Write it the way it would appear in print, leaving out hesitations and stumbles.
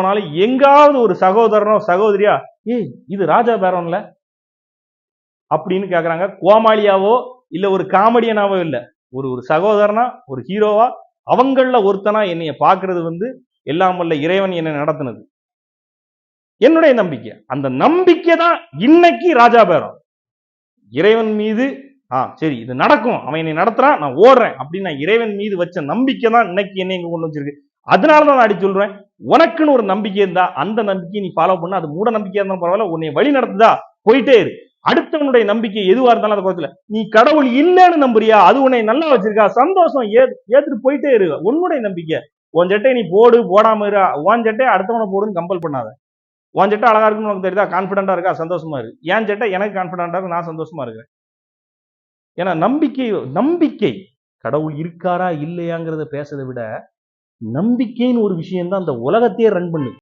போனாலும் எங்காவது ஒரு சகோதரனோ சகோதரியா ஏய் இது ராஜா பேரன்ல அப்படின்னு கேக்குறாங்க. கோமாளியாவோ இல்ல ஒரு காமெடியனாவோ இல்ல, ஒரு ஒரு சகோதரனா ஒரு ஹீரோவா அவங்கள ஒருத்தனா என்னைய பாக்குறது எல்லாம் வல்ல இறைவன் என்ன நடத்தினது என்னுடைய நம்பிக்கை. அந்த நம்பிக்கை தான் இன்னைக்கு ராஜா பேரம். இறைவன் மீது சரி இது நடக்கும், அவன் என்னை நடத்துறான், நான் ஓடுறேன் அப்படின்னு நான் இறைவன் மீது வச்ச நம்பிக்கை தான் இன்னைக்கு என்ன இங்க கொண்டு வச்சிருக்கு. அதனாலதான் நான் அடி சொல்றேன், உனக்குன்னு ஒரு நம்பிக்கை இருந்தா அந்த நம்பிக்கையை நீ ஃபாலோ பண்ண. அது மூட நம்பிக்கையா இருந்தாலும் பரவாயில்ல, உன்னை வழி நடத்துதா போயிட்டே இரு. அடுத்தவனுடைய நம்பிக்கை எதுவா இருந்தாலும் அதை பக்கத்துல நீ கடவுள் இல்லைன்னு நம்புறியா, அது உன்னை நல்லா வச்சிருக்கா, சந்தோஷம், ஏத்துட்டு போயிட்டே இரு. உன்னுடைய நம்பிக்கை. உன் சட்டை நீ போடு, போடாம இரு. உன் சட்டை அடுத்தவனை போடுன்னு கம்பல் பண்ணாத. உன் சட்டை அழகா இருக்குன்னு உனக்கு தெரியுதா, கான்பிடண்டா இருக்கா, சந்தோஷமா இருக்கு. என் சட்டை எனக்கு கான்பிடண்டா இருக்கு, நான் சந்தோஷமா இருக்கிறேன். ஏன்னா நம்பிக்கை கடவுள் இருக்காரா இல்லையாங்கிறத பேசதை விட நம்பிக்கைன்னு ஒரு விஷயம் தான் அந்த உலகத்தையே ரன் பண்ணு.